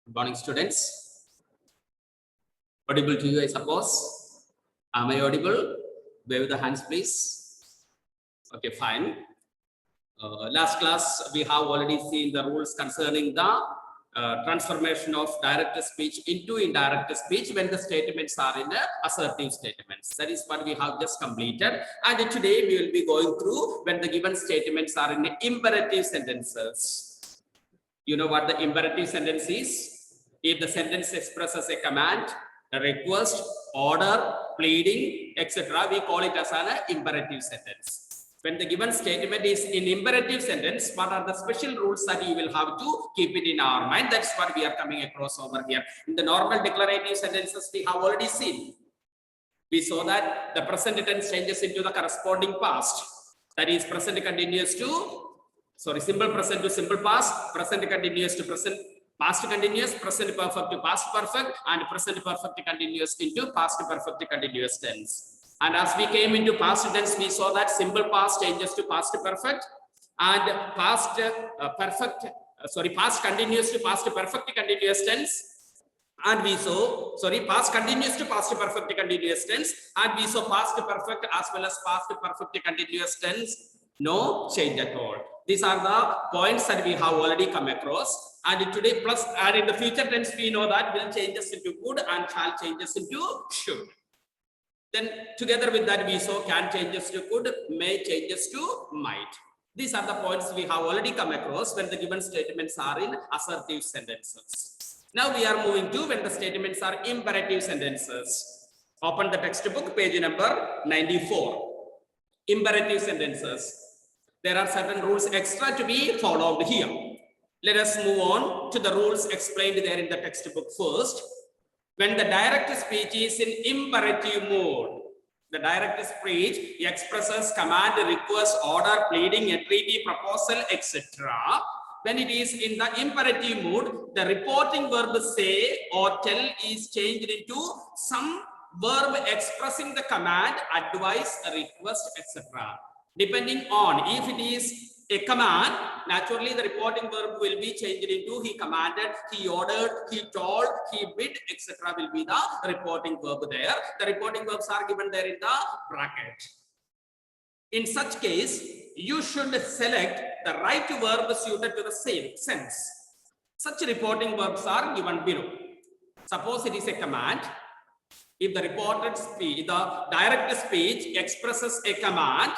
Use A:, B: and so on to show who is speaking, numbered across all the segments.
A: Good morning, students. Audible to you, I suppose. Am I audible? Wave the hands, please. Okay, fine. Last class, we have already seen the rules concerning the transformation of direct speech into indirect speech when the statements are in assertive statements. That is what we have just completed. And today we will be going through when the given statements are in imperative sentences. You know what the imperative sentence is? If the sentence expresses a command, a request, order, pleading, etc., we call it as an imperative sentence. When the given statement is in imperative sentence, what are the special rules that you will have to keep it in our mind? That's what we are coming across over here. In the normal declarative sentences, we have already seen. We saw that the present tense changes into the corresponding past. That is present continuous to, simple present to simple past, present continuous to present past continuous, present perfect to past perfect, and present perfect continuous into past perfect continuous tense. And as we came into past tense, we saw that simple past changes to past perfect, and past continuous to past perfect continuous tense. And we saw, past continuous to past perfect continuous tense, and we saw past perfect as well as past perfect continuous tense. No change at all. These are the points that we have already come across. And today, plus, and in the future tense, we know that will changes into could and shall changes into should. Then together with that, we saw can changes to could, may changes to might. These are the points we have already come across when the given statements are in assertive sentences. Now we are moving to when the statements are imperative sentences. Open the textbook, page number 94. Imperative sentences. There are certain rules extra to be followed here. Let us move on to the rules explained there in the textbook first. When the direct speech is in imperative mode, the direct speech expresses command, request, order, pleading, entreaty, proposal, etc. When it is in the imperative mood, the reporting verb say or tell is changed into some verb expressing the command, advice, request, etc. Depending on if it is a command, naturally the reporting verb will be changed into he commanded, he ordered, he told, he bid, etc. will be the reporting verb there. The reporting verbs are given there in the bracket. In such case, you should select the right verb suited to the same sense. Such reporting verbs are given below. Suppose it is a command. If the reported speech, the direct speech expresses a command,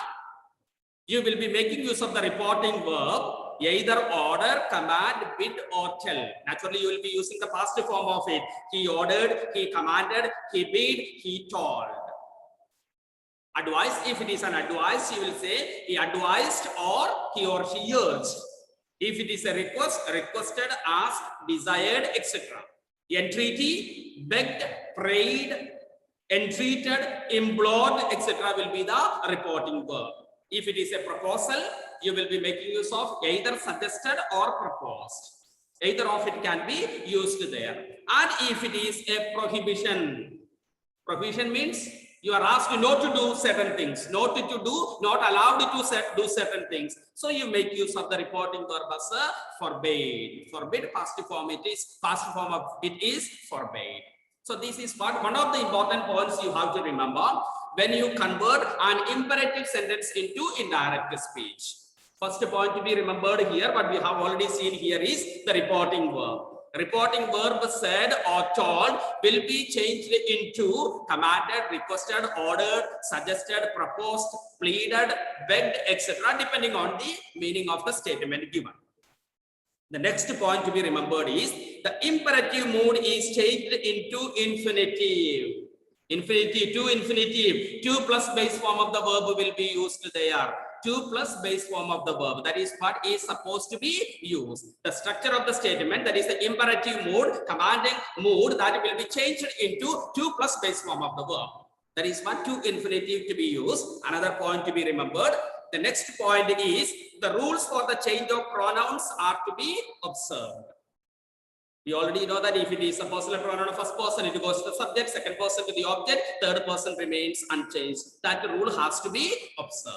A: you will be making use of the reporting verb, either order, command, bid, or tell. Naturally, you will be using the past form of it. He ordered, he commanded, he bid, he told. Advice, if it is an advice, you will say he advised or she urged. If it is a request, requested, asked, desired, etc. Entreaty, begged, prayed, entreated, implored, etc. will be the reporting verb. If it is a proposal, you will be making use of either suggested or proposed. Either of it can be used there. And if it is a prohibition, prohibition means you are asked not to do certain things, not allowed to do certain things. So you make use of the reporting verb as a forbade. Forbid, past form of it is forbade. So this is one of the important points you have to remember when you convert an imperative sentence into indirect speech. First point to be remembered here, what we have already seen here is the reporting verb. Reporting verb said or told will be changed into commanded, requested, ordered, suggested, proposed, pleaded, begged, etc. depending on the meaning of the statement given. The next point to be remembered is the imperative mood is changed into infinitive. Infinitive to infinitive. To plus base form of the verb will be used there. To plus base form of the verb. That is what is supposed to be used. The structure of the statement, that is the imperative mood, commanding mood, that will be changed into to plus base form of the verb. That is what to infinitive to be used. Another point to be remembered. The next point is the rules for the change of pronouns are to be observed. We already know that if it is a personal pronoun of first person, it goes to the subject, second person to the object, third person remains unchanged. That rule has to be observed.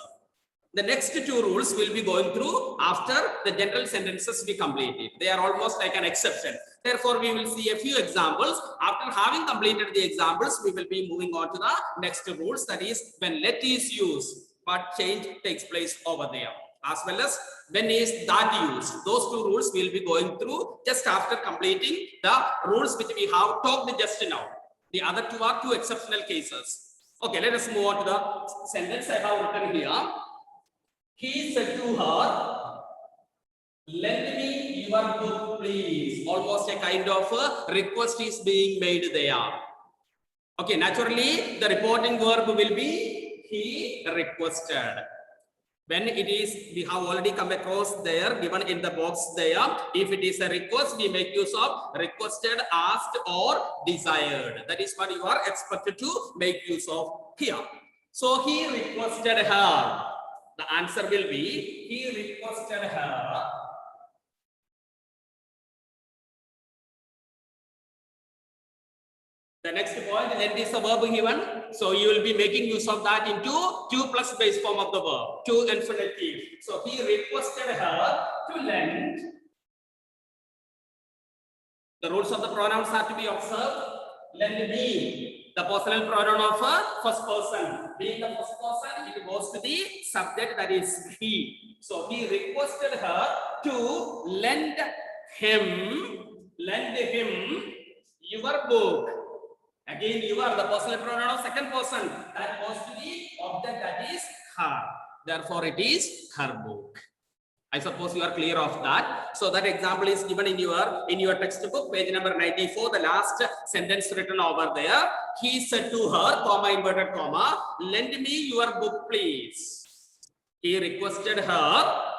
A: The next two rules will be going through after the general sentences we completed. They are almost like an exception. Therefore, we will see a few examples. After having completed the examples, we will be moving on to the next rules. That is, when let is used, what change takes place over there, as well as when is that used. Those two rules we will be going through just after completing the rules which we have talked just now. The other two are two exceptional cases. Okay, let us move on to the sentence I have written here. He said to her, lend me your book, please. Almost a kind of a request is being made there. Okay, naturally, the reporting verb will be he requested. When it is, we have already come across there, given in the box there. If it is a request, we make use of requested, asked, or desired. That is what you are expected to make use of here. So he requested her. The answer will be, he requested her. The next point, lend is a verb given. So you will be making use of that into to plus base form of the verb, to infinitive. So he requested her to lend. The rules of the pronouns have to be observed. Lend me. The personal pronoun of a first person. Being the first person, it goes to the subject, that is he. So he requested her to lend him your book. Again, you are the personal pronoun of second person. That goes to the object, that is her. Therefore, it is her book. I suppose you are clear of that. So that example is given in your textbook, page number 94, the last sentence written over there. He said to her, comma, inverted comma, lend me your book, please. He requested her.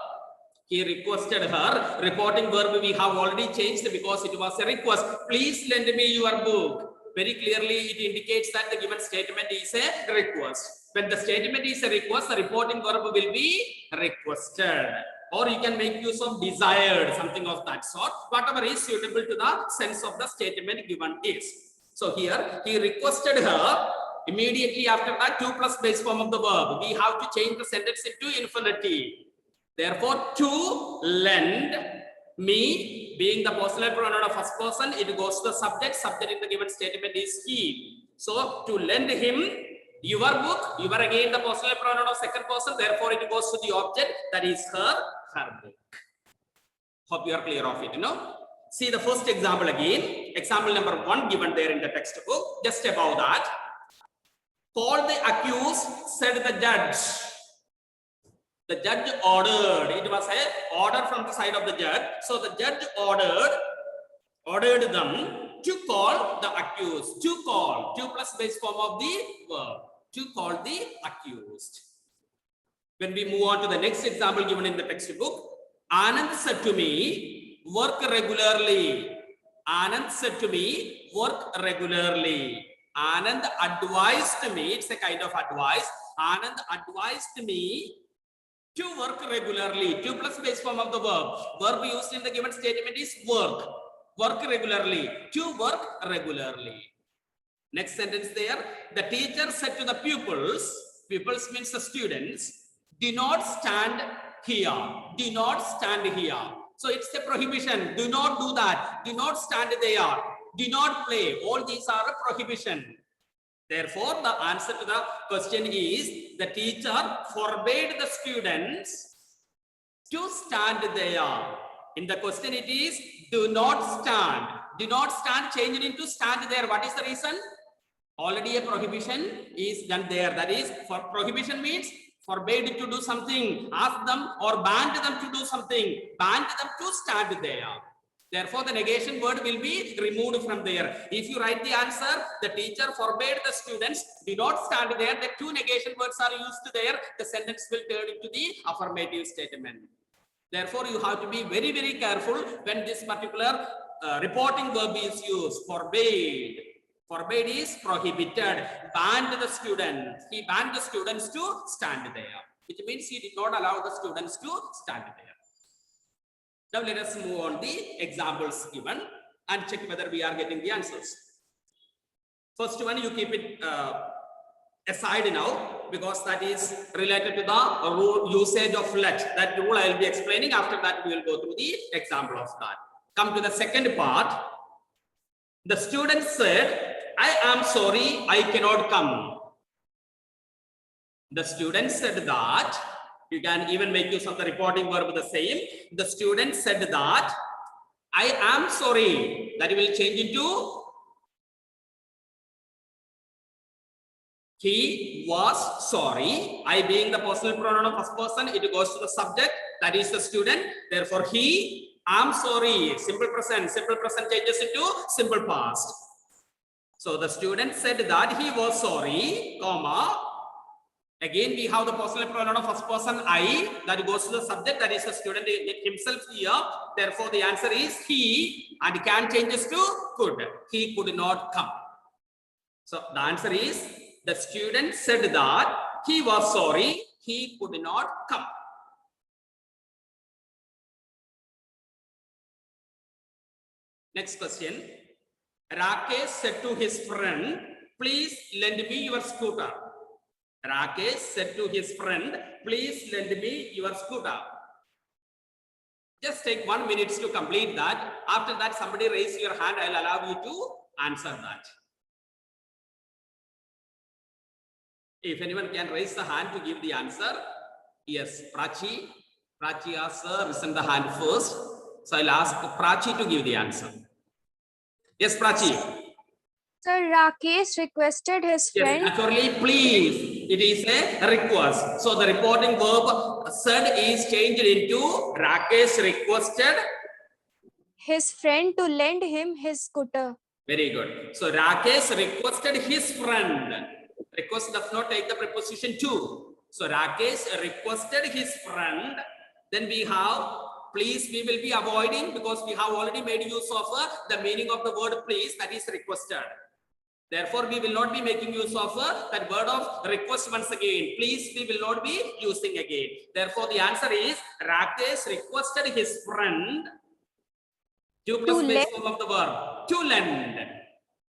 A: Reporting verb we have already changed because it was a request. Please lend me your book. Very clearly, it indicates that the given statement is a request. When the statement is a request, the reporting verb will be requested. Or you can make use of desired, something of that sort. Whatever is suitable to the sense of the statement given is. So here, he requested her. Immediately after that, to plus base form of the verb. We have to change the sentence into infinitive. Therefore, to lend me, being the personal pronoun of first person, it goes to the subject. Subject in the given statement is he. So, to lend him your book, you are again the personal pronoun of second person. Therefore, it goes to the object, that is her book. Hope you are clear of it, See the first example again. Example number 1 given there in the textbook. Just above that. Call the accused, said the judge. The judge ordered. It was an order from the side of the judge. So the judge ordered them to call the accused. To call. To plus base form of the verb. To call the accused. When we move on to the next example given in the textbook, Anand said to me, work regularly. Anand said to me, work regularly. Anand advised me, it's a kind of advice. Anand advised me to work regularly. To plus base form of the verb. Verb used in the given statement is work. Work regularly. To work regularly. Next sentence there. The teacher said to the pupils, pupils means the students, do not stand here. Do not stand here. So it's a prohibition. Do not do that. Do not stand there. Do not play. All these are a prohibition. Therefore, the answer to the question is the teacher forbade the students to stand there. In the question, it is do not stand. Do not stand changed into stand there. What is the reason? Already a prohibition is done there. That is, for prohibition means forbade to do something, ask them or banned them to do something, banned them to stand there. Therefore, the negation word will be removed from there. If you write the answer, the teacher forbade the students, do not stand there. The two negation words are used there. The sentence will turn into the affirmative statement. Therefore, you have to be very, very careful when this particular reporting verb is used. Forbade. Forbade is prohibited. Banned the students. He banned the students to stand there, which means he did not allow the students to stand there. Now let us move on the examples given and check whether we are getting the answers. First one, you keep it aside now, because that is related to the rule usage of let. That rule I will be explaining. After that, we will go through the example of that. Come to the second part. The student said, I am sorry, I cannot come. The student said that, you can even make use of the reporting verb the same. The student said that, I am sorry. That will change into he was sorry. I being the personal pronoun of first person, it goes to the subject, that is the student. Therefore, he, I'm sorry. Simple present changes into simple past. So the student said that he was sorry, comma. Again, we have the personal pronoun of first person I, that goes to the subject, that is the student himself here. Therefore, the answer is he, and can changes to could. He could not come. So the answer is, the student said that he was sorry, he could not come. Next question. Rakesh said to his friend, please lend me your scooter. Rakesh said to his friend, please lend me your scooter. Just take 1 minute to complete that. After that, somebody raise your hand. I'll allow you to answer that. If anyone can raise the hand to give the answer. Yes, Prachi. Prachi has risen the hand first. So I'll ask Prachi to give the answer. Yes, Prachi.
B: Sir, Rakesh requested his friend.
A: Yes, naturally, please. It is a request. So the reporting verb said is changed into Rakesh requested
B: his friend to lend him his scooter.
A: Very good. So Rakesh requested his friend. Request does not take the preposition to. So Rakesh requested his friend. Then we have please, we will be avoiding because we have already made use of the meaning of the word please, that is requested. Therefore, we will not be making use of that word of request once again. Please, we will not be using again. Therefore, the answer is Rakesh requested his friend to plus base form of the verb to lend.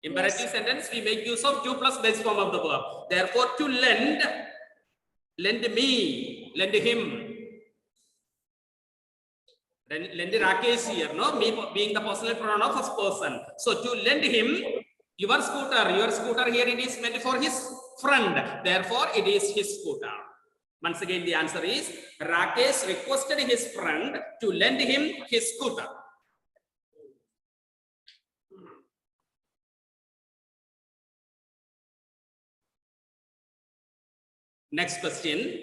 A: Imperative sentence, we make use of to plus base form of the verb. Therefore, to lend, lend me, lend him. Lend Rakesh here, no? Me being the personal pronoun of first person. So to lend him your scooter here it is meant for his friend. Therefore, it is his scooter. Once again, the answer is Rakesh requested his friend to lend him his scooter. Next question.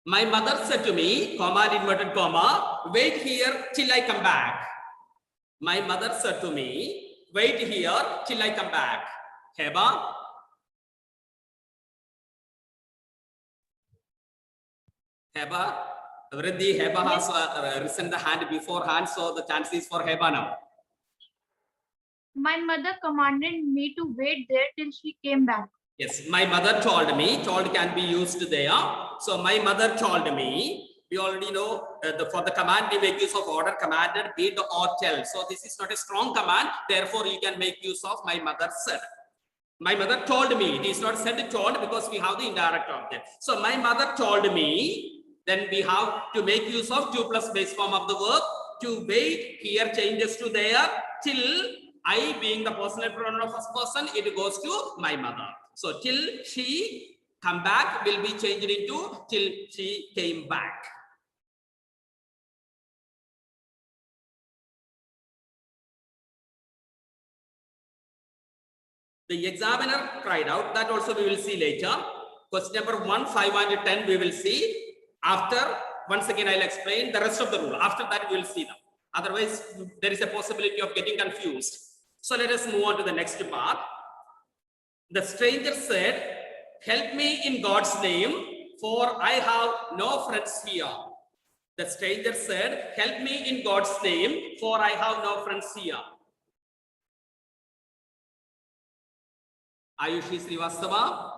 A: My mother said to me, comma, inverted comma, wait here till I come back. My mother said to me, wait here till I come back. Heba? Heba? Vriddhi, Heba has risen the hand beforehand, so the chance is for Heba now.
C: My mother commanded me to wait there till she came back.
A: Yes, my mother told me. Told can be used there. So my mother told me. We already know for the command we make use of order, commanded, bid, or tell. So this is not a strong command. Therefore, you can make use of my mother said. My mother told me. It is not said told because we have the indirect object. So my mother told me. Then we have to make use of to plus base form of the verb. To wait here changes to there till I being the personal pronoun of first person. It goes to my mother. So till she come back will be changed into till she came back. The examiner cried out. That also we will see later. Question number 1, 5 and 10 we will see. After, once again I'll explain the rest of the rule. After that we will see them. Otherwise there is a possibility of getting confused. So let us move on to the next part. The stranger said, help me in God's name, for I have no friends here. The stranger said, help me in God's name, for I have no friends here. Ayushi Srivastava?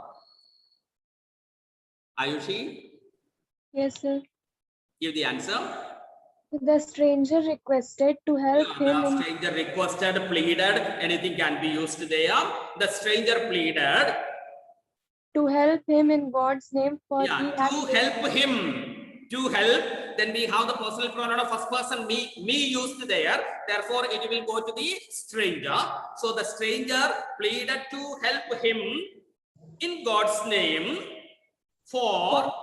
A: Ayushi?
B: Yes, sir.
A: Give the answer.
B: The stranger requested to help him.
A: The stranger requested, pleaded, anything can be used there. The stranger pleaded
B: to help him in God's name, for he
A: Yeah,
B: had
A: to help him. To help, then we have the personal pronoun of first person me used there. Therefore, it will go to the stranger. So the stranger pleaded to help him in God's name, for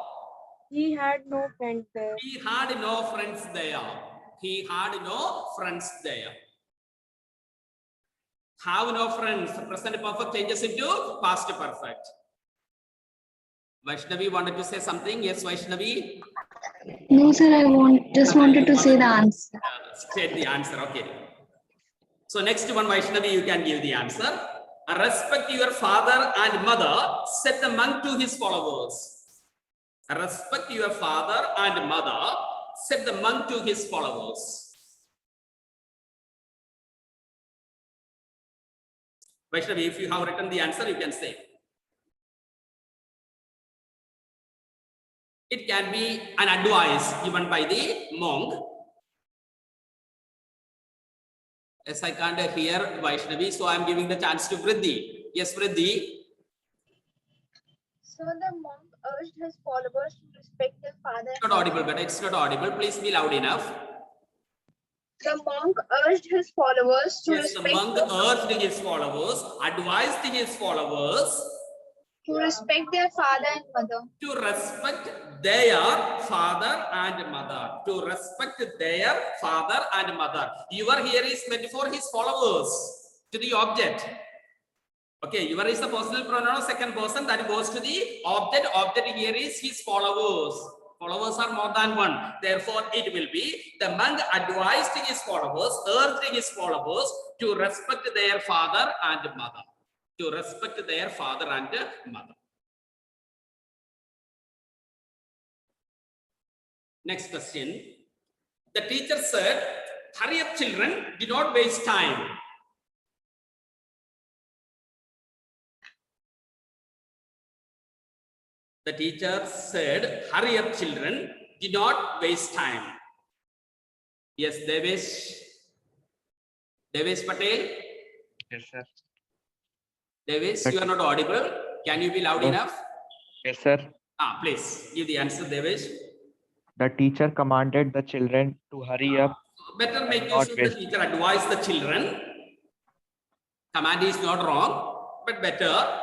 B: he had no friend there.
A: he had no friends there. He had no friends there. Have no friends. Present perfect changes into past perfect. Vaishnavi wanted to say something. Yes, Vaishnavi.
D: No, sir, just wanted to say the answer.
A: State the answer. Okay. So next one, Vaishnavi, you can give the answer. Respect your father and mother, said the monk to his followers. Respect your father and mother, said the monk to his followers. Vaishnavi, if you have written the answer, you can say. It can be an advice given by the monk. Yes, I can't hear Vaishnavi, so I am giving the chance to Vriddhi. Yes, Vriddhi.
E: So the monk urged his followers to respect their father.
A: It's not audible, but it's not audible. Please be loud enough.
E: The monk urged his followers to
A: Yes, the
E: respect
A: monk urged his followers, advised his followers
E: their father and mother.
A: to respect their father and mother. To respect their father and mother. Your here is meant for his followers to the object. Okay, your is the personal pronoun, second person, that goes to the object. Object here is his followers. Followers are more than one. Therefore, it will be the monk advised his followers, urged his followers to respect their father and mother. To respect their father and mother. Next question. The teacher said, hurry up children, do not waste time. The teacher said, hurry up children, do not waste time. Yes, Devesh Patel.
F: Yes, sir.
A: Devesh, you are not audible. Can you be loud enough?
F: Yes, sir.
A: Please give the answer, Devesh.
F: The teacher commanded the children to hurry up.
A: Better make
F: Not
A: use of the
F: waste.
A: teacher advise the children. Command is not wrong, but better.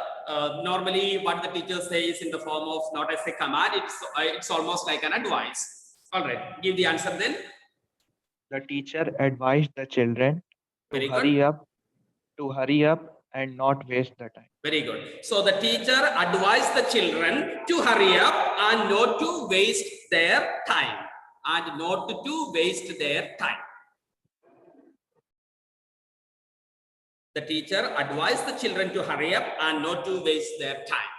A: Normally, what the teacher says in the form of not as a command, it's almost like an advice. All right, give the answer then.
F: The teacher advised the children to
A: Very
F: hurry up and not waste the time.
A: Very good. So the teacher advised the children to hurry up and not to waste their time. And not to waste their time. The teacher advised the children to hurry up and not to waste their time.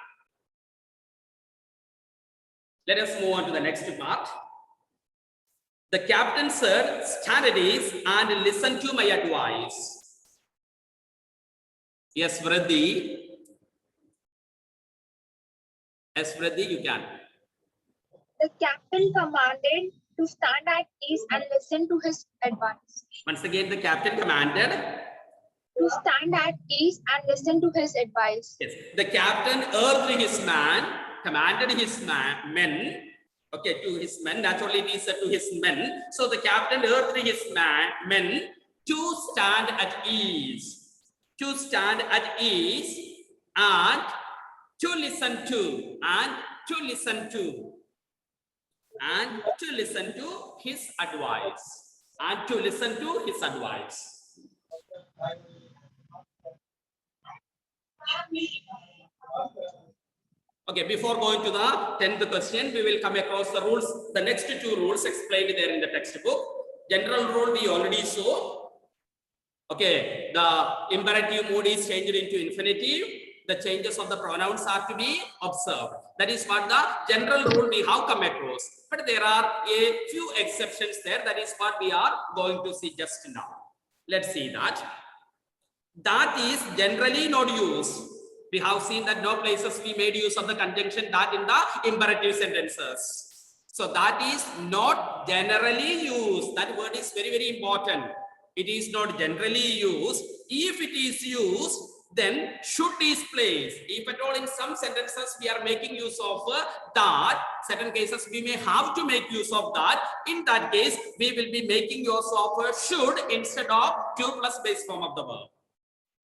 A: Let us move on to the next part. The captain said, stand at ease and listen to my advice. Yes, Vriddhi. Yes, Vriddhi, you can.
E: The captain commanded to stand at ease and listen to his advice.
A: Once again, the captain commanded.
E: To stand at ease and listen to his advice.
A: Yes, the captain urged his man, commanded his men. Okay, to his men. Naturally, it is to his men. So the captain urged his men to stand at ease. To stand at ease and to listen to his advice. And to listen to his advice. Okay, before going to the 10th question, we will come across the rules. The next two rules explained there in the textbook. General rule we already saw. Okay, the imperative mood is changed into infinitive. The changes of the pronouns are to be observed. That is what the general rule we have come across. But there are a few exceptions there. That is what we are going to see just now. Let's see that. That is generally not used. We have seen that no places we made use of the conjunction that in the imperative sentences. So that is not generally used. That word is very, very important. It is not generally used. If it is used, then should is placed. If at all in some sentences we are making use of that, certain cases we may have to make use of that. In that case, we will be making use of should instead of to plus base form of the verb.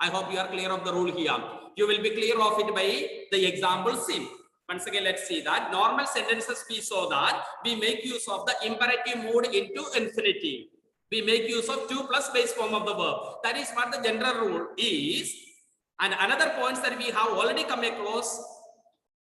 A: I hope you are clear of the rule here. You will be clear of it by the example seen. Once again, let's see that normal sentences we saw that we make use of the imperative mood into infinitive. We make use of to plus base form of the verb. That is what the general rule is. And another points that we have already come across,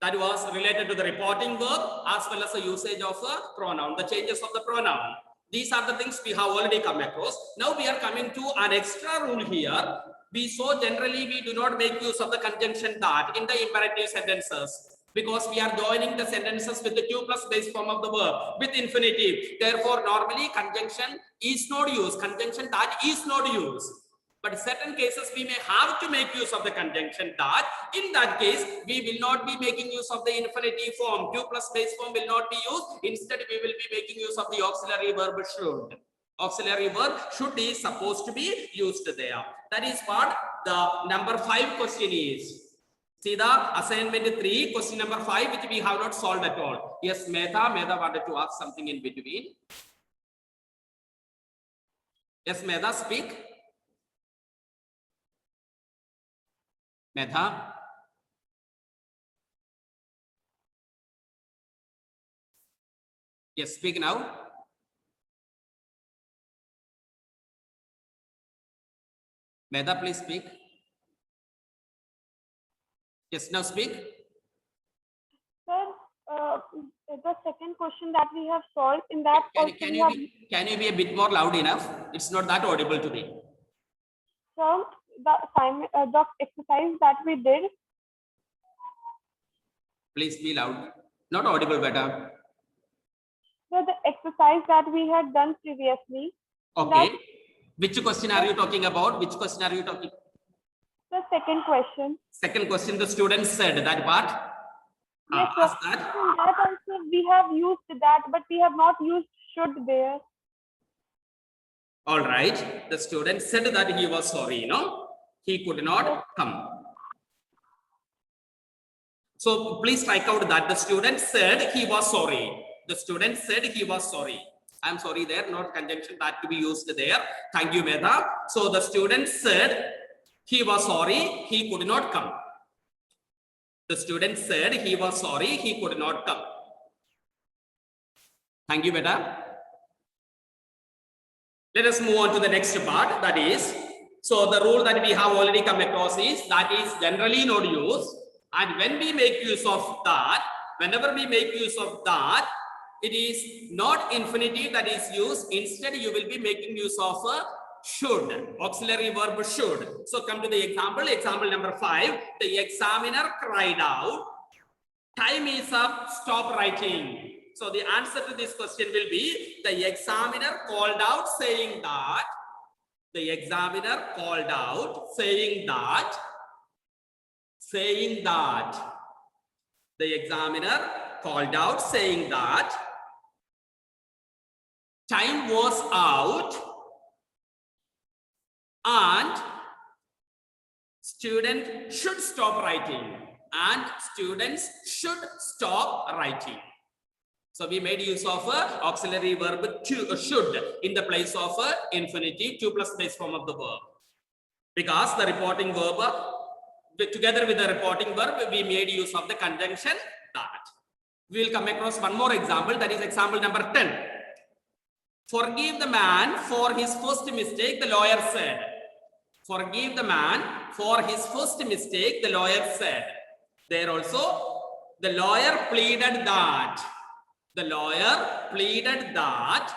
A: that was related to the reporting verb as well as the usage of a pronoun, the changes of the pronoun. These are the things we have already come across. Now we are coming to an extra rule here. We saw generally we do not make use of the conjunction that in the imperative sentences, because we are joining the sentences with the to plus base form of the verb with infinitive. Therefore, normally conjunction is not used. Conjunction that is not used. But in certain cases, we may have to make use of the conjunction that. In that case, we will not be making use of the infinitive form. To plus base form will not be used. Instead, we will be making use of the auxiliary verb should. Auxiliary verb should is supposed to be used there. That is what the number 5 question is. See the assignment 3, question number 5, which we have not solved at all. Yes, Medha wanted to ask something in between. Yes, Medha, speak. Medha. Yes, speak now. Medha, please speak. Yes, now speak.
G: Sir, the second question that we have solved in that
A: Can you be a bit more loud enough? It's not that audible to me.
G: sir, the assignment, the exercise that we did.
A: Please be loud. Not audible, better.
G: So the exercise that we had done previously.
A: Okay. Which question are you talking about? Which question are you talking?
G: The second question.
A: Second question, the student said that part.
G: Yes, sir.
A: Ask that.
G: In that also we have used that, but we have not used should there.
A: All right. The student said that he was sorry, he could not come. So please strike out that the student said he was sorry. The student said he was sorry. I'm sorry there, not conjunction that to be used there. Thank you, Medha. So the student said he was sorry, he could not come. The student said he was sorry, he could not come. Thank you, Medha. Let us move on to the next part. That is, so the rule that we have already come across is that is generally not used. And when we make use of that, whenever we make use of that, it is not infinitive that is used. Instead, you will be making use of a should, auxiliary verb should. So come to the example number 5. The examiner cried out, time is up, stop writing. So the answer to this question will be the examiner called out saying that. The examiner called out saying that. Saying that. The examiner called out saying that time was out and student should stop writing, and students should stop writing. So we made use of auxiliary verb to should in the place of infinitive to plus base form of the verb, because the reporting verb together with the reporting verb we made use of the conjunction that. We will come across one more example, that is example number 10. Forgive the man for his first mistake, the lawyer said. Forgive the man for his first mistake, the lawyer said. There also, the lawyer pleaded that. The lawyer pleaded that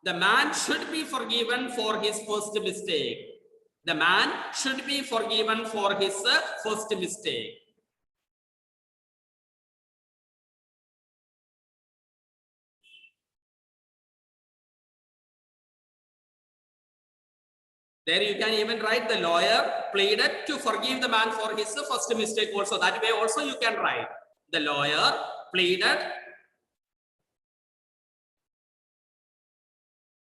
A: the man should be forgiven for his first mistake. The man should be forgiven for his first mistake. There you can even write the lawyer pleaded to forgive the man for his first mistake also. That way also you can write. The lawyer pleaded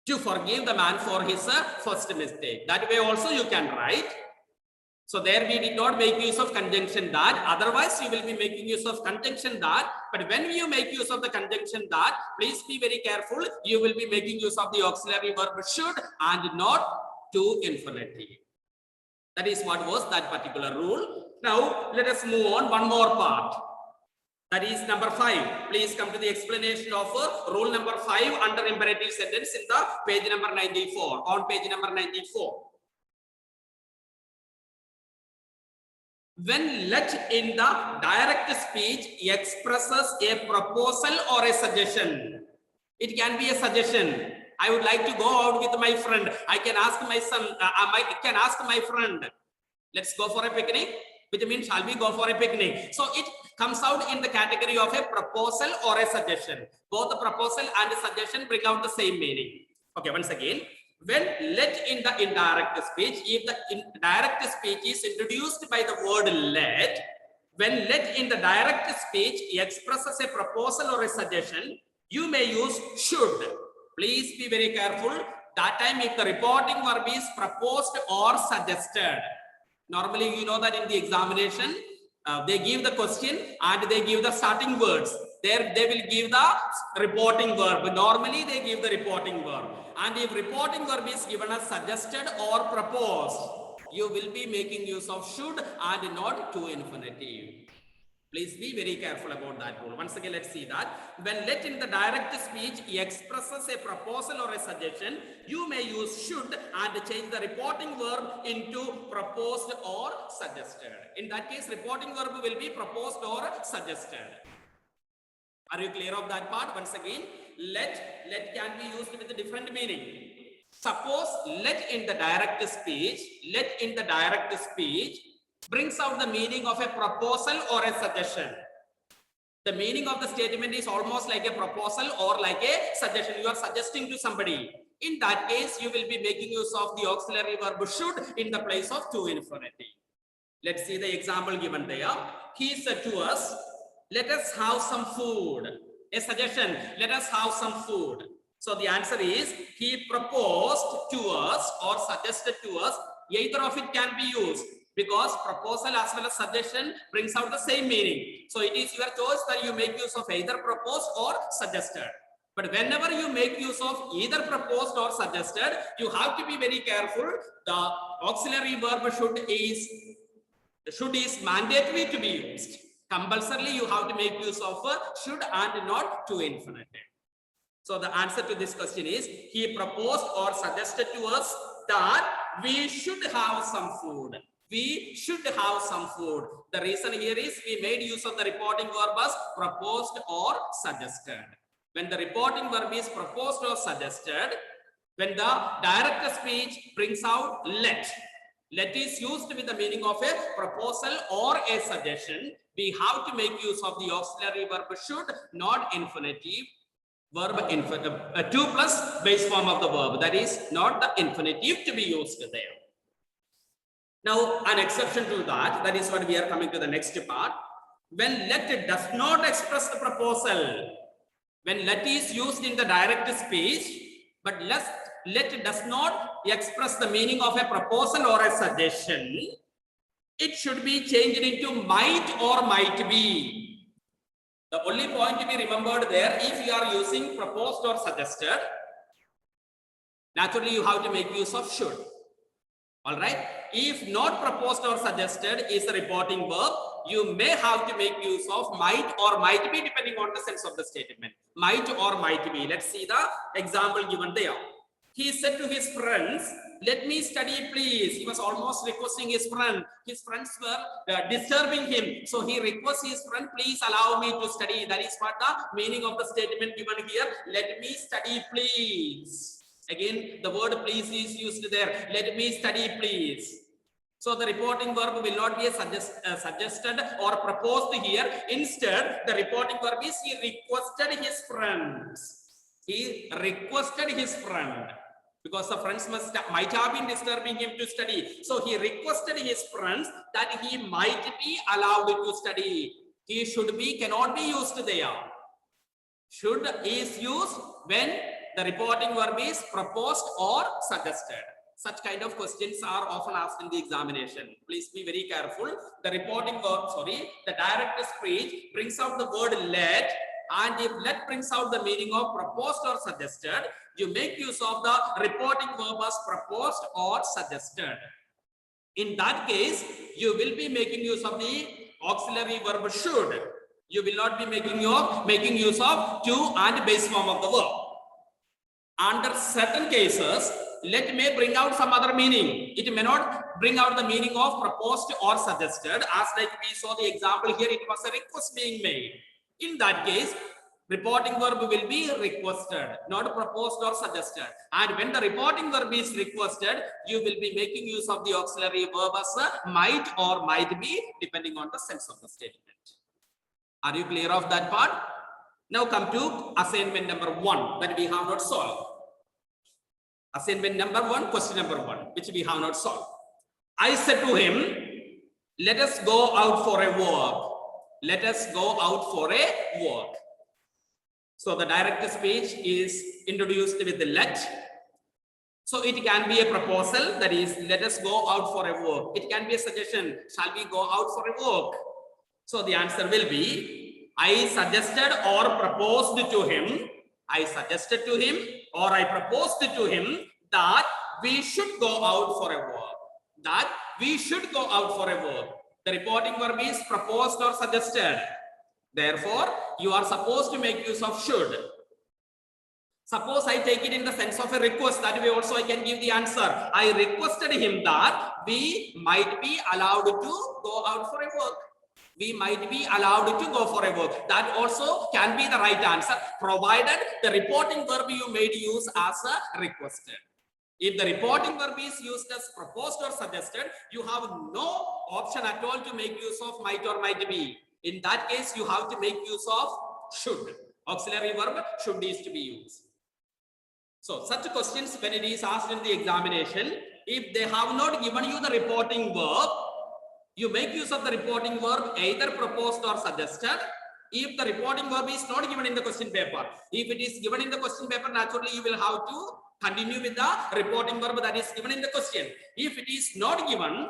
A: to forgive the man for his first mistake. That way also you can write. So there we did not make use of conjunction that. Otherwise, you will be making use of conjunction that. But when you make use of the conjunction that, please be very careful. You will be making use of the auxiliary verb should and not to infinitive. That is what was that particular rule. Now, let us move on one more part. That is number 5. Please come to the explanation of rule number 5 under imperative sentence in the page number 94. On page number 94. When let in the direct speech expresses a proposal or a suggestion. It can be a suggestion. I would like to go out with my friend. I can ask my son, I can ask my friend, let's go for a picnic, which means shall we go for a picnic? So it comes out in the category of a proposal or a suggestion. Both the proposal and the suggestion bring out the same meaning. Okay, once again. When let in the indirect speech, if the indirect speech is introduced by the word let, when let in the direct speech expresses a proposal or a suggestion, you may use should. Please be very careful. That time if the reporting verb is proposed or suggested. Normally you know that in the examination, they give the question and they give the starting words. There they will give the reporting verb. Normally they give the reporting verb. And if reporting verb is given as suggested or proposed, you will be making use of should and not to infinitive. Please be very careful about that rule. Once again, let's see that. When let in the direct speech expresses a proposal or a suggestion, you may use should and change the reporting verb into proposed or suggested. In that case, reporting verb will be proposed or suggested. Are you clear of that part? Once again, let can be used with a different meaning. Suppose let in the direct speech brings out the meaning of a proposal or a suggestion. The meaning of the statement is almost like a proposal or like a suggestion. You are suggesting to somebody. In that case, you will be making use of the auxiliary verb should in the place of to infinitive. Let's see the example given there. He said to us, let us have some food. A suggestion, let us have some food. So the answer is, he proposed to us or suggested to us. Either of it can be used because proposal as well as suggestion brings out the same meaning. So it is your choice that you make use of either proposed or suggested. But whenever you make use of either proposed or suggested, you have to be very careful. The auxiliary verb should is mandatory to be used. Compulsorily, you have to make use of should and not to infinitive. So the answer to this question is, he proposed or suggested to us that we should have some food. We should have some food. The reason here is we made use of the reporting verb as proposed or suggested. When the reporting verb is proposed or suggested, when the direct speech brings out let is used with the meaning of a proposal or a suggestion, we have to make use of the auxiliary verb should, not infinitive. Verb infinitive, 2 plus base form of the verb, that is not the infinitive to be used there. Now, an exception to that is what we are coming to the next part. When let does not express the proposal, when let is used in the direct speech, but let does not express the meaning of a proposal or a suggestion, it should be changed into might or might be. The only point to be remembered there, if you are using proposed or suggested, naturally you have to make use of should. All right. If not proposed or suggested is a reporting verb, you may have to make use of might or might be depending on the sense of the statement. Might or might be. Let's see the example given there. He said to his friends, let me study, please. He was almost requesting his friend. His friends were disturbing him. So he requests his friend, please allow me to study. That is what the meaning of the statement given here. Let me study, please. Again, the word please is used there. Let me study, please. So the reporting verb will not be a suggested or proposed here. Instead, the reporting verb is he requested his friends. He requested his friend. Because the friends might have been disturbing him to study. So he requested his friends that he might be allowed to study. He should be, cannot be used there. Should is used when the reporting verb is proposed or suggested. Such kind of questions are often asked in the examination. Please be very careful. The reporting verb, the direct speech brings out the word let, and if let brings out the meaning of proposed or suggested, you make use of the reporting verb as proposed or suggested. In that case, you will be making use of the auxiliary verb should. You will not be making use of to and base form of the verb. Under certain cases, let may bring out some other meaning. It may not bring out the meaning of proposed or suggested. As like we saw the example here, it was a request being made. In that case, reporting verb will be requested, not proposed or suggested. And when the reporting verb is requested, you will be making use of the auxiliary verb as might or might be, depending on the sense of the statement. Are you clear of that part? Now come to assignment number 1 that we have not solved. Assignment number 1, question number 1, which we have not solved. I said to him, let us go out for a walk. Let us go out for a walk. So the direct speech is introduced with the let. So it can be a proposal, that is, let us go out for a walk. It can be a suggestion, shall we go out for a walk? So the answer will be, I suggested or proposed to him. I suggested to him or I proposed to him that we should go out for a walk. That we should go out for a walk. The reporting verb is proposed or suggested. Therefore, you are supposed to make use of should. Suppose I take it in the sense of a request. That way also I can give the answer. I requested him that we might be allowed to go out for a walk. We might be allowed to go for a walk. That also can be the right answer, provided the reporting verb you made use as a requested. If the reporting verb is used as proposed or suggested, you have no option at all to make use of might or might be. In that case, you have to make use of should. Auxiliary verb should is to be used. So such questions, when it is asked in the examination, if they have not given you the reporting verb, you make use of the reporting verb either proposed or suggested. If the reporting verb is not given in the question paper, if it is given in the question paper, naturally you will have to continue with the reporting verb that is given in the question. If it is not given,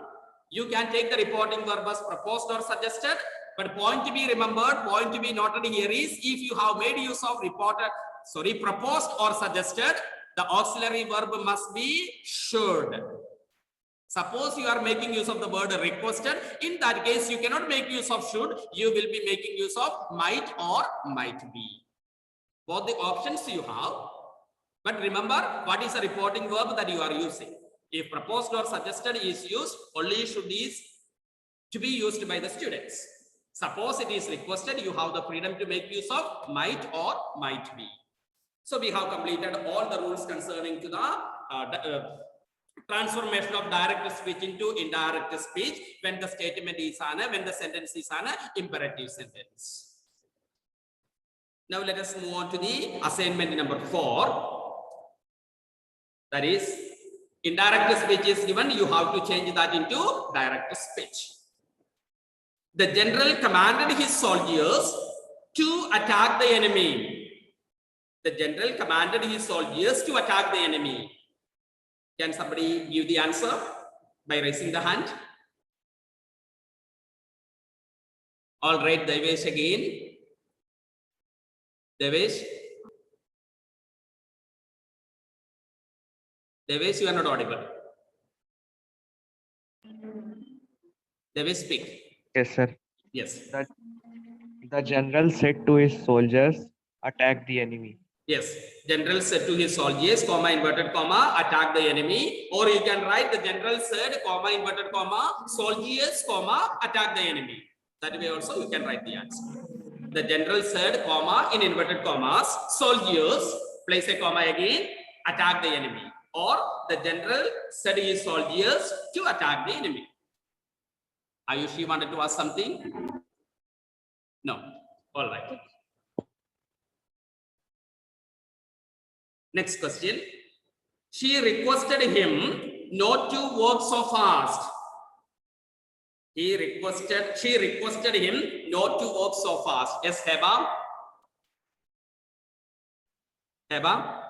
A: you can take the reporting verb as proposed or suggested. But point to be remembered, point to be noted here is, if you have made use of proposed or suggested, the auxiliary verb must be should. Suppose you are making use of the word requested. In that case, you cannot make use of should. You will be making use of might or might be. Both the options you have. But remember, what is a reporting verb that you are using? If proposed or suggested is used, only should is to be used by the students. Suppose it is requested, you have the freedom to make use of might or might be. So we have completed all the rules concerning to the transformation of direct speech into indirect speech when the statement is when the sentence is an imperative sentence. Now let us move on to the assignment number 4. That is, indirect speech is given, you have to change that into direct speech. The general commanded his soldiers to attack the enemy. The general commanded his soldiers to attack the enemy. Can somebody give the answer by raising the hand? All right, Devesh again. Devesh? Devesh, you are not audible. Devesh, speak.
F: Yes, sir.
A: Yes.
F: The general said to his soldiers, attack the enemy.
A: Yes. General said to his soldiers, comma, inverted comma, attack the enemy. Or you can write the general said, comma, inverted comma, soldiers, comma, attack the enemy. That way also you can write the answer. The general said, comma, in inverted commas, soldiers, place a comma again, attack the enemy. Or the general said his soldiers to attack the enemy. Ayushi wanted to ask something? No. All right. Next question. She requested him not to work so fast. She requested him not to work so fast. Yes, Heba? Heba?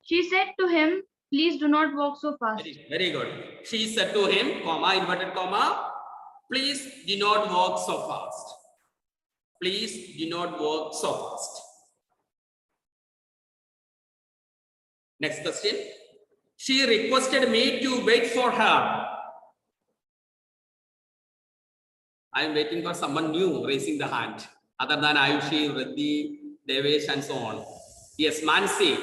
C: She said to him, please do not walk so fast.
A: Very good. She said to him, comma, inverted comma, please do not walk so fast. Please do not walk so fast. Next question. She requested me to wait for her. I am waiting for someone new raising the hand, other than Ayushi, Riddhi, Devesh, and so on. Yes, Mansi.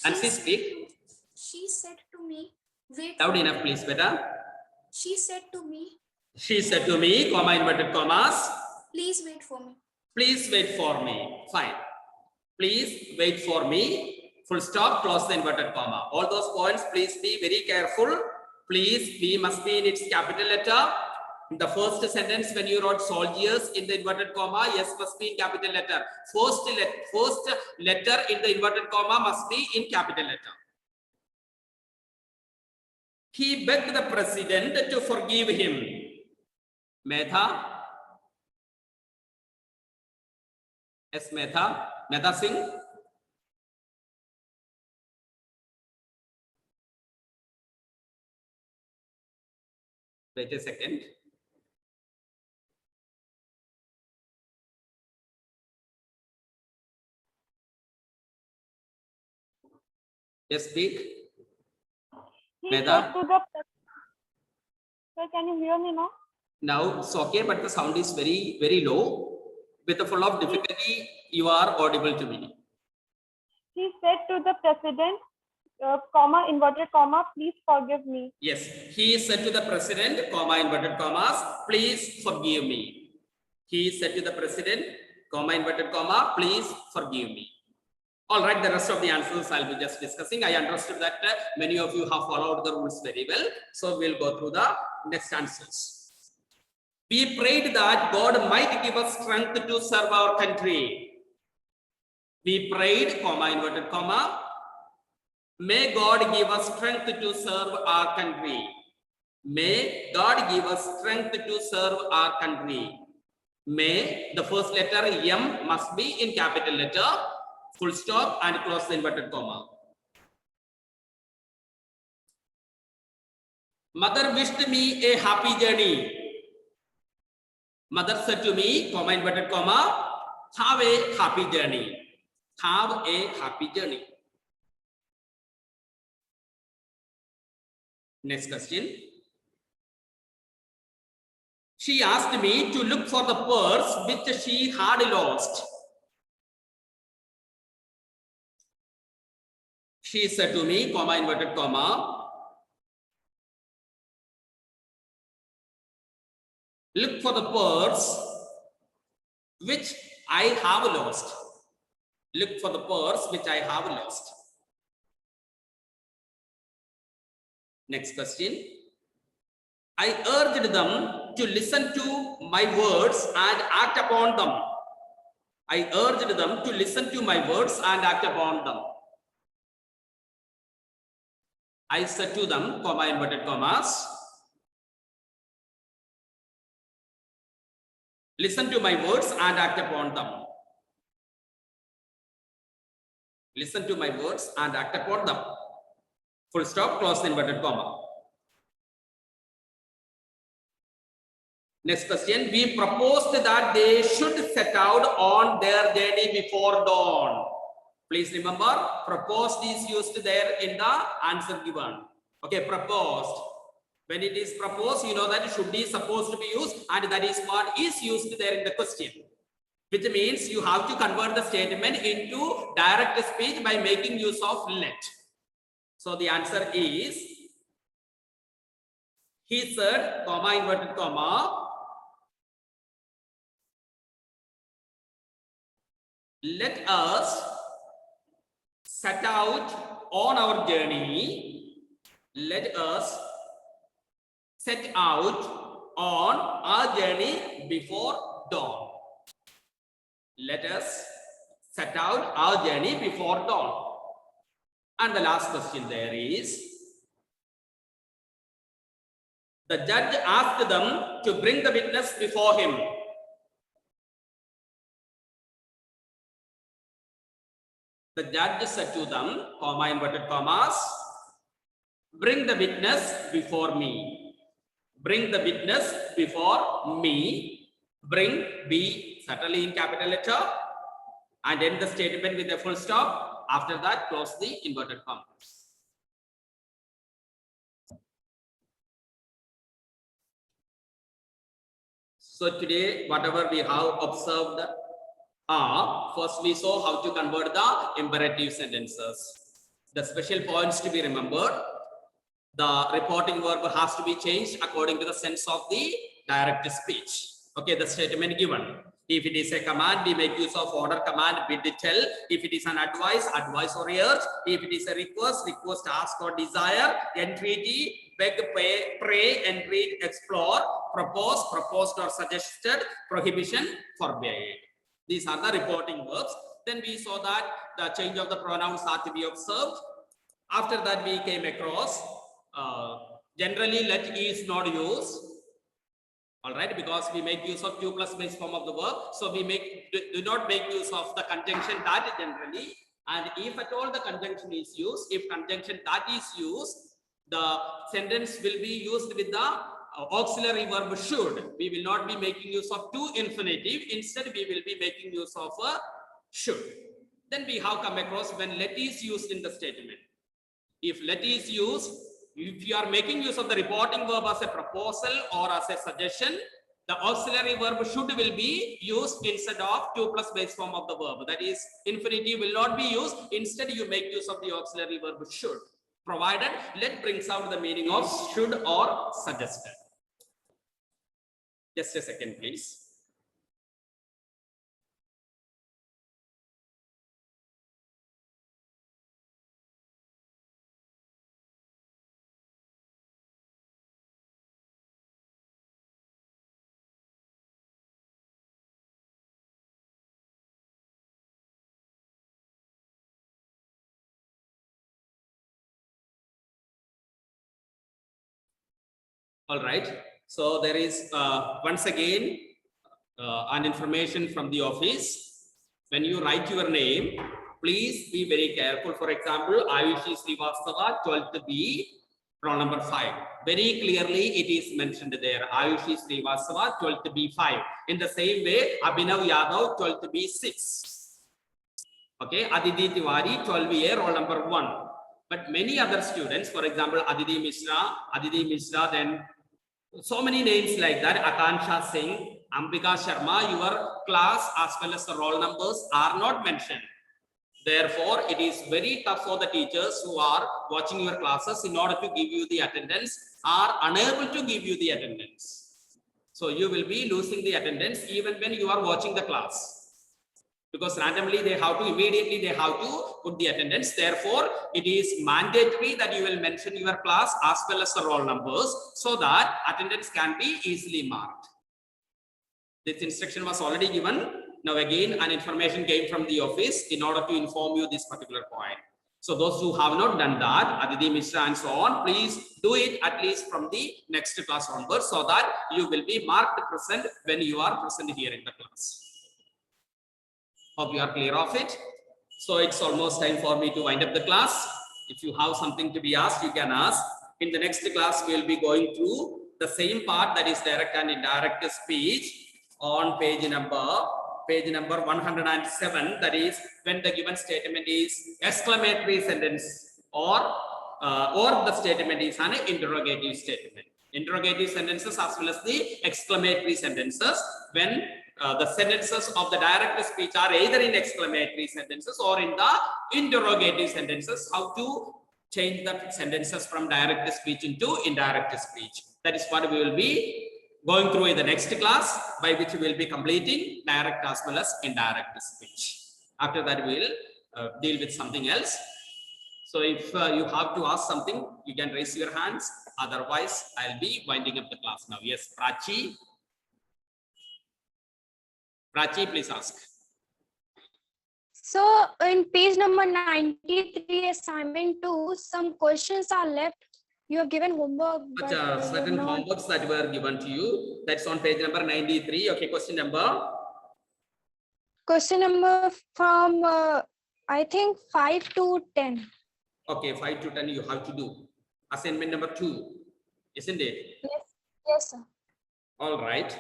A: Mansi, speak.
H: She said to me, wait.
A: Loud enough, please, better.
H: She said to me,
A: She said to me, comma, inverted commas,
H: please wait for me.
A: please wait for me. Fine. Please wait for me. Full stop, close the inverted comma. All those points, please be very careful. Please, V must be in its capital letter. In the first sentence, when you wrote soldiers in the inverted comma, yes must be in capital letter. First letter in the inverted comma must be in capital letter. He begged the president to forgive him. Medha. Yes, Medha. Medha Singh. Wait a second. Yes, speak.
G: He
A: Medha?
G: said to the Sir, can you hear me now?
A: Now it's okay, but the sound is very, very low. With a full of difficulty, you are audible to me.
G: He said to the president, comma, inverted comma, please forgive me.
A: Yes, he said to the president, comma, inverted commas, please forgive me. He said to the president, comma, inverted comma, please forgive me. All right, the rest of the answers I'll be just discussing. I understood that many of you have followed the rules very well. So we'll go through the next answers. We prayed that God might give us strength to serve our country. We prayed, comma, inverted comma, may God give us strength to serve our country. May God give us strength to serve our country. May, the first letter M must be in capital letter, full stop, and close the inverted comma. Mother wished me a happy journey. Mother said to me, comma, inverted comma, have a happy journey. Have a happy journey. Next question. She asked me to look for the purse which she had lost. She said to me, comma, inverted comma, look for the purse which I have lost. Look for the purse which I have lost. Next question. I urged them to listen to my words and act upon them. I urged them to listen to my words and act upon them. I said to them, comma, inverted commas, listen to my words and act upon them. Listen to my words and act upon them. Full stop, close the inverted comma. Next question. We proposed that they should set out on their journey before dawn. Please remember, proposed is used there in the answer given. Okay, proposed. When it is proposed, you know that should is supposed to be used, and that is what is used there in the question. Which means you have to convert the statement into direct speech by making use of let. So the answer is, he said, comma, inverted comma, let us set out on our journey. Let us set out on our journey before dawn. Let us set out our journey before dawn. And the last question there is, the judge asked them to bring the witness before him. The judge said to them, comma inverted commas, bring the witness before me. Bring the witness before me. Bring, be certainly in capital letter, and end the statement with a full stop. After that, close the inverted commas. So today, whatever we have observed are, first we saw how to convert the imperative sentences. The special points to be remembered. The reporting verb has to be changed according to the sense of the direct speech. Okay, the statement given. If it is a command, we make use of order, command, bid, tell. If it is an advice, advice or urge. If it is a request, request, ask or desire. Entreaty, beg, pray, entreat, explore, propose, proposed or suggested, prohibition, forbade. These are the reporting verbs. Then we saw that the change of the pronouns are to be observed. After that, we came across generally let is not used. All right, because we make use of 2 plus base form of the verb. So we do not make use of the conjunction that generally. And if at all the conjunction is used, if conjunction that is used, the sentence will be used with the auxiliary verb should. We will not be making use of to infinitive. Instead, we will be making use of a should. Then we have come across when let is used in the statement. If let is used, if you are making use of the reporting verb as a proposal or as a suggestion, the auxiliary verb should will be used instead of 2 plus base form of the verb. That is, infinitive will not be used. Instead, you make use of the auxiliary verb should, provided let brings out the meaning of should or suggested. Just a second, please. All right. So there is once again an information from the office. When you write your name, please be very careful. For example, Ayushi Srivastava, 12th B, roll number 5. Very clearly it is mentioned there. Ayushi Srivastava, 12th B 5. In the same way, Abhinav Yadav, 12th B 6. Okay, Aditi Tiwari, 12A, roll number 1. But many other students, for example, Aditi Mishra, then so many names like that, Akansha Singh, Ambika Sharma, your class as well as the roll numbers are not mentioned. Therefore, it is very tough for the teachers who are watching your classes in order to give you the attendance, are unable to give you the attendance. So you will be losing the attendance even when you are watching the class. Because randomly immediately they have to put the attendance. Therefore, it is mandatory that you will mention your class as well as the roll numbers so that attendance can be easily marked. This instruction was already given. Now again, an information came from the office in order to inform you this particular point. So those who have not done that, Aditi Mishra and so on, please do it at least from the next class onwards so that you will be marked present when you are present here in the class. Hope you are clear of it. So it's almost time for me to wind up the class. If you have something to be asked, you can ask. In the next class, we will be going through the same part, that is direct and indirect speech, on page number 107. That is when the given statement is exclamatory sentence or the statement is an interrogative statement. Interrogative sentences as well as the exclamatory sentences, when the sentences of the direct speech are either in exclamatory sentences or in the interrogative sentences. How to change the sentences from direct speech into indirect speech. That is what we will be going through in the next class, by which we will be completing direct as well as indirect speech. After that, we will deal with something else. So if you have to ask something, you can raise your hands. Otherwise, I'll be winding up the class now. Yes, Prachi. Prachi, please ask.
B: So in page number 93, assignment 2, some questions are left. You have given homework.
A: But certain homeworks that were given to you, that's on page number 93. Okay, question number
B: Question number from I think 5 to 10.
A: Okay, 5 to 10 you have to do. Assignment number 2, isn't it?
B: Yes, sir.
A: All right.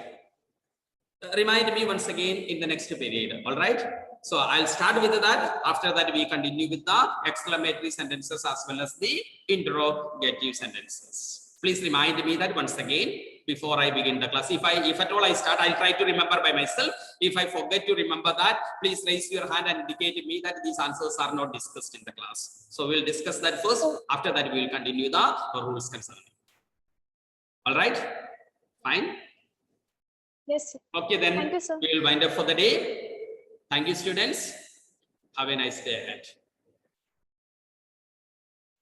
A: Remind me once again in the next period. All right. So I'll start with that. After that, we continue with the exclamatory sentences as well as the interrogative sentences. Please remind me that once again before I begin the class. If at all I start, I'll try to remember by myself. If I forget to remember that, please raise your hand and indicate to me that these answers are not discussed in the class. So we'll discuss that first. After that, we will continue the rules concerning. All right. Fine.
B: Yes, sir.
A: Okay, then
B: Thank you, sir.
A: we will wind up for the day. Thank you, students. Have a nice day ahead.